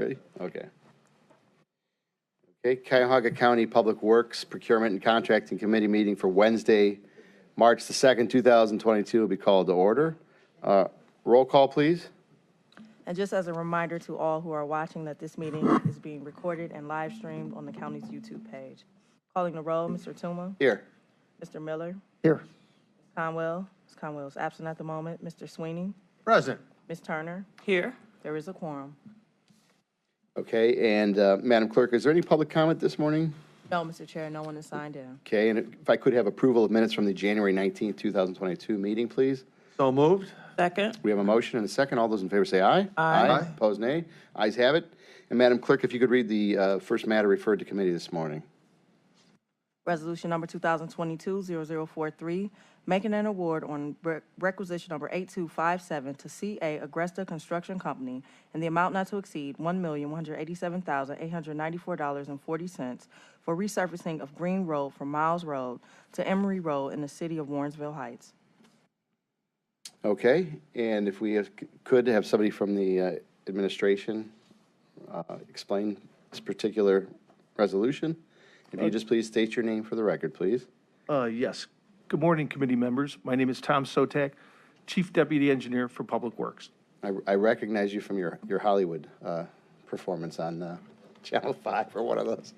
Ready? Okay. Okay, Cuyahoga County Public Works Procurement and Contracting Committee meeting for Wednesday, March the 2nd, 2022 will be called to order. Roll call, please. And just as a reminder to all who are watching that this meeting is being recorded and live streamed on the county's YouTube page. Calling the roll, Mr. Tuma. Here. Mr. Miller. Here. Ms. Conwell. Ms. Conwell is absent at the moment. Mr. Sweeney. Present. Ms. Turner. Here. There is a quorum. Okay, and Madam Clerk, is there any public comment this morning? No, Mr. Chair, no one is signed in. Okay, and if I could have approval of minutes from the January 19th, 2022 meeting, please. So moved. Second. We have a motion and a second. All those in favor say aye. Aye. Opposed, nay. Ayes have it. And Madam Clerk, if you could read the first matter referred to committee this morning. Resolution number 2022-0043, making an award on requisition number 8257 to CA Agresta Construction Company in the amount not to exceed $1,187,894.40 for resurfacing of Green Road from Miles Road to Emory Road in the city of Warrensville Heights. Okay, and if we could have somebody from the administration explain this particular resolution. If you just please state your name for the record, please. Yes. Good morning, committee members. My name is Tom Sotak, Chief Deputy Engineer for Public Works. I recognize you from your Hollywood performance on Channel 5 or one of those.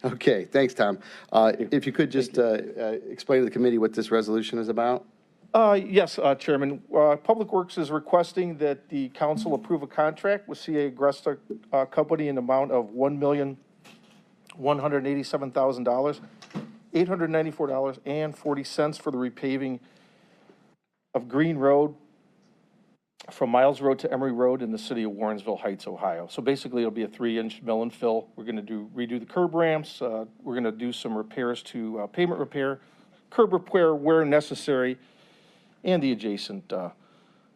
Okay, thanks, Tom. If you could just explain to the committee what this resolution is about. Yes, Chairman. Public Works is requesting that the council approve a contract with CA Agresta Company in the amount of $1,187,000, $894.40 for the repaving of Green Road from Miles Road to Emory Road in the city of Warrensville Heights, Ohio. So basically, it'll be a 3-inch mill and fill. We're going to redo the curb ramps. We're going to do some repairs to pavement repair, curb repair where necessary, and the adjacent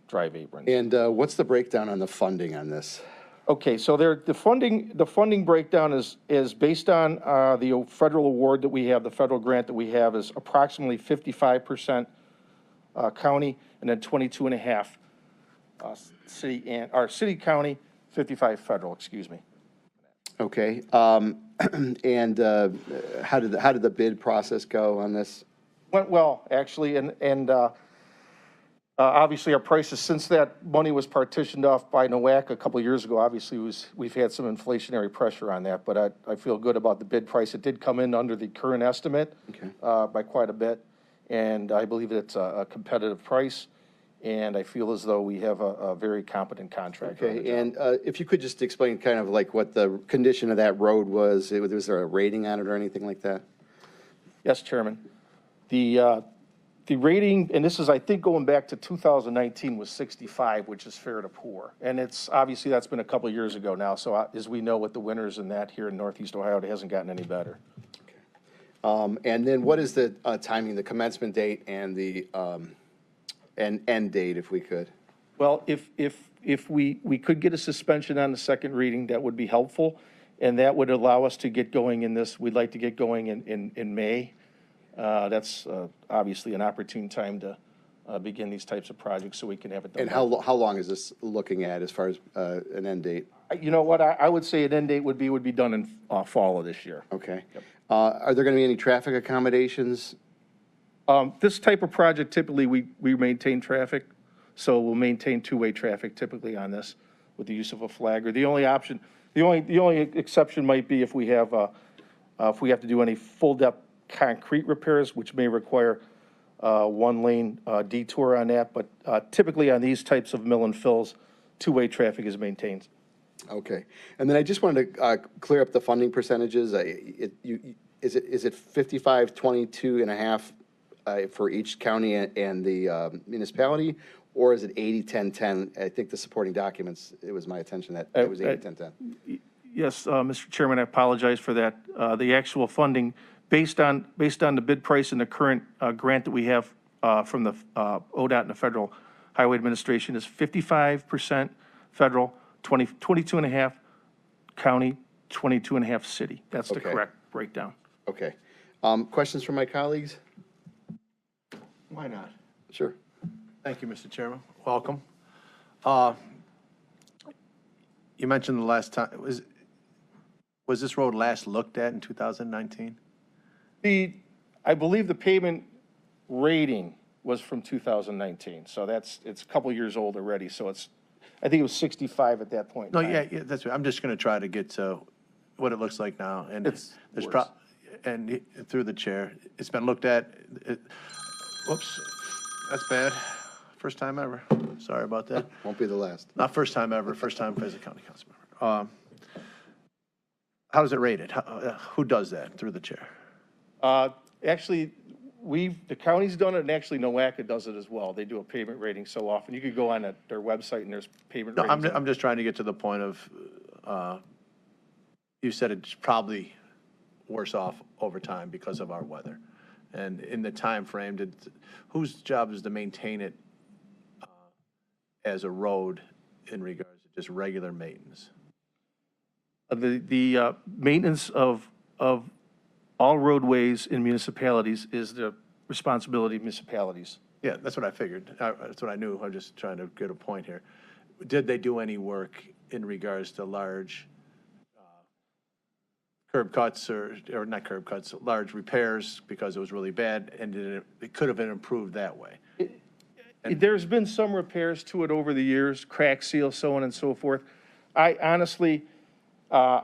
drive aprons. And what's the breakdown on the funding on this? Okay, so the funding breakdown is based on the federal award that we have, the federal grant that we have is approximately 55% county, and then 22.5 city, and our city county, 55 federal, excuse me. Okay, and how did the bid process go on this? Went well, actually, and obviously our prices, since that money was partitioned off by NOAC a couple of years ago, obviously we've had some inflationary pressure on that, but I feel good about the bid price. It did come in under the current estimate by quite a bit, and I believe it's a competitive price, and I feel as though we have a very competent contractor. Okay, and if you could just explain kind of like what the condition of that road was. Was there a rating on it or anything like that? Yes, Chairman. The rating, and this is, I think, going back to 2019, was 65, which is fair to poor. And it's, obviously, that's been a couple of years ago now. So as we know with the winters and that here in Northeast Ohio, it hasn't gotten any better. Okay. And then what is the timing, the commencement date and the end date, if we could? Well, if we could get a suspension on the second reading, that would be helpful. And that would allow us to get going in this. We'd like to get going in May. That's obviously an opportune time to begin these types of projects so we can have it done. And how long is this looking at as far as an end date? You know what, I would say an end date would be done in fall of this year. Okay. Yep. Are there going to be any traffic accommodations? This type of project, typically we maintain traffic, so we'll maintain two-way traffic typically on this with the use of a flagger. The only option, the only exception might be if we have to do any full depth concrete repairs, which may require one-lane detour on that, but typically on these types of mill and fills, two-way traffic is maintained. Okay, and then I just wanted to clear up the funding percentages. Is it 55, 22 and a half for each county and the municipality, or is it 80, 10, 10? I think the supporting documents, it was my attention that it was 80, 10, 10. Yes, Mr. Chairman, I apologize for that. The actual funding, based on the bid price and the current grant that we have from the ODOT and the Federal Highway Administration, is 55% federal, 22.5 county, 22.5 city. That's the correct breakdown. Okay. Questions from my colleagues? Why not? Sure. Thank you, Mr. Chairman. Welcome. You mentioned the last time, was this road last looked at in 2019? I believe the pavement rating was from 2019, so it's a couple years old already, so I think it was 65 at that point in No, time. yeah, that's right. I'm just going to try to get to what it looks like now. And It's there's worse. and through the chair, it's been looked at. Whoops, that's bad. First time ever. Sorry about that. Won't be the last. Not first time ever, first time as a county council member. How is it rated? Who does that through the chair? Actually, the county's done it, and actually NOACA does it as well. They do a pavement rating so often. You could go on their website and there's pavement No, ratings. I'm just trying to get to the point of, you said it's probably worse off over time because of our weather. And in the time frame, whose job is to maintain it as a road in regards to just regular maintenance? The maintenance of all roadways in municipalities is the responsibility of municipalities. Yeah, that's what I figured. That's what I knew. I'm just trying to get a point here. Did they do any work in regards to large curb cuts or not curb cuts, large repairs because it was really bad, and it could have been improved that way? There's been some repairs to it over the years, crack seal, so on and so forth. I honestly, I've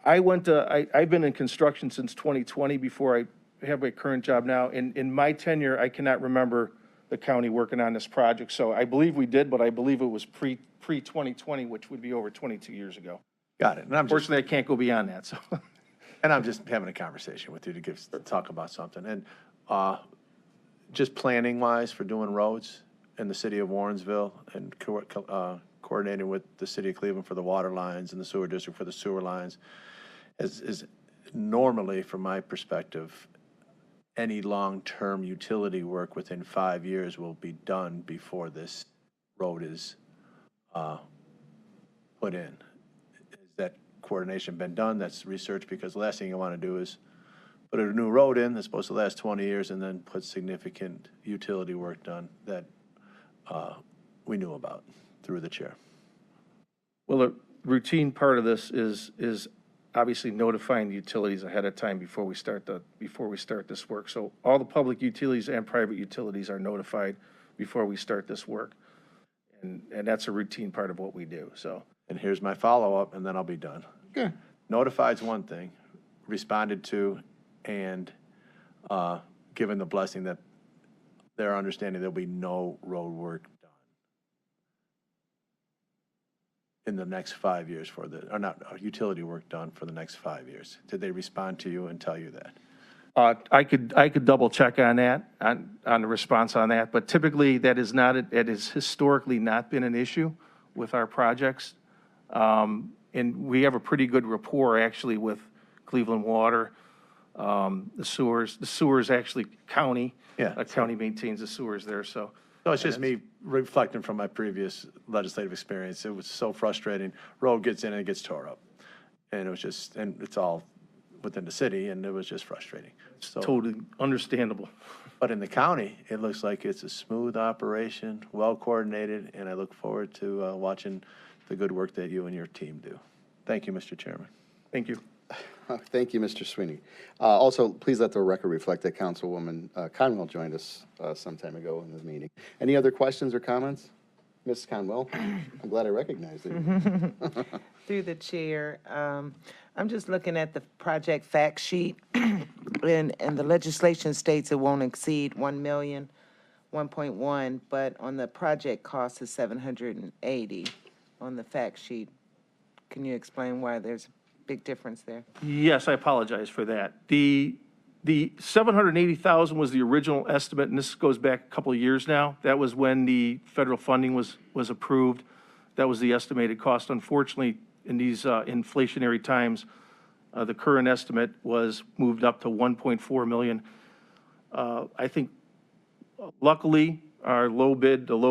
been in construction since 2020 before I have my current job now. In my tenure, I cannot remember the county working on this project. So I believe we did, but I believe it was pre-2020, which would be over 22 years ago. Got it. And Unfortunately, I can't go beyond that, so. And I'm just having a conversation with you to talk about something. And just planning wise for doing roads in the city of Warrensville and coordinating with the city of Cleveland for the water lines and the sewer district for the sewer lines is normally, from my perspective, any long-term utility work within 5 years will be done before this road is put in. Has that coordination been done? That's research, because the last thing you want to do is put a new road in that's supposed to last 20 years and then put significant utility work done that we knew about through the chair. Well, a routine part of this is obviously notifying the utilities ahead of time before we start this work. So all the public utilities and private utilities are notified before we start this work. And that's a routine part of what we do, so. And here's my follow-up, and then I'll be done. Okay. Notified's one thing, responded to, and given the blessing that they're understanding there'll be no road work done in the next 5 years utility work done for the next 5 years. Did they respond to you and tell you that? I could double check on that, on the response on that, but typically that has historically not been an issue with our projects. And we have a pretty good rapport actually with Cleveland Water, the sewers. The sewers actually county. Yeah. County maintains the sewers there, so. No, it's just me reflecting from my previous legislative experience. It was so frustrating. Road gets in and it gets tore up. And it was just, and it's all within the city, and it was just frustrating. So, Totally understandable. but in the county, it looks like it's a smooth operation, well coordinated, and I look forward to watching the good work that you and your team do. Thank you, Mr. Chairman. Thank you. Thank you, Mr. Sweeney. Also, please let the record reflect that Councilwoman Conwell joined us some time ago in the meeting. Any other questions or comments? Ms. Conwell, I'm glad I recognized you. Through the chair, I'm just looking at the project fact sheet, and the legislation states it won't exceed 1 million, 1.1, but on the project cost is 780 on the fact sheet. Can you explain why there's a big difference there? Yes, I apologize for that. The 780,000 was the original estimate, and this goes back a couple of years now. That was when the federal funding was approved. That was the estimated cost. Unfortunately, in these inflationary times, the current estimate was moved up to 1.4 million. I think luckily, the low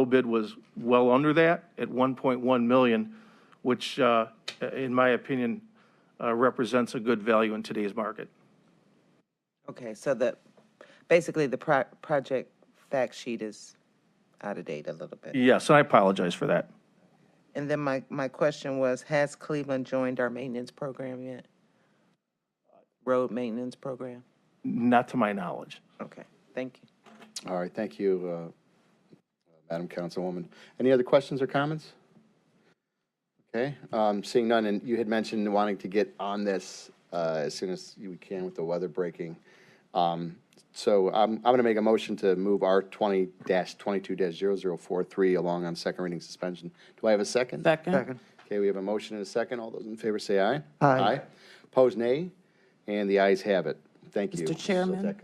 bid was well under that at 1.1 million, which in my opinion represents a good value in today's market. Okay, so basically the project fact sheet is out of date a little bit. Yes, I apologize for that. And then my question was, has Cleveland joined our maintenance program yet? Road maintenance program? Not to my knowledge. Okay, thank you. All right, thank you, Madam Councilwoman. Any other questions or comments? Okay, seeing none, and you had mentioned wanting to get on this as soon as you can with the weather breaking. So I'm going to make a motion to move R 20-22-0043 along on second reading suspension. Do I have a second? Second. Okay, we have a motion and a second. All those in favor say aye. Aye. Opposed, nay. And the ayes have it. Thank you. Mr. Chairman?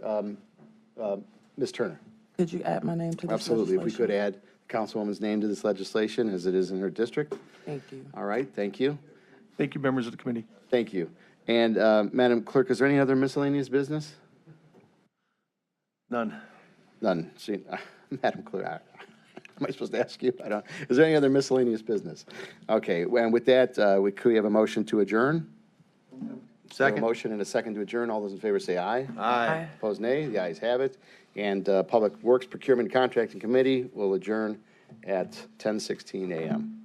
Ms. Turner? Could you add my name to this Absolutely. If we could legislation? add the Councilwoman's name to this legislation, as it is in her district. Thank you. All right, thank you. Thank you, members of the committee. Thank you. And Madam Clerk, is there any other miscellaneous business? None. None. Madam Clerk, am I supposed to ask you? I don't. Is there any other miscellaneous business? Okay, and with that, could we have a motion to adjourn? We have a Second. motion and a second to adjourn. All those in favor say aye. Aye. Opposed, nay. The ayes have it. And Public Works Procurement Contracting Committee will adjourn at 10:16 a.m.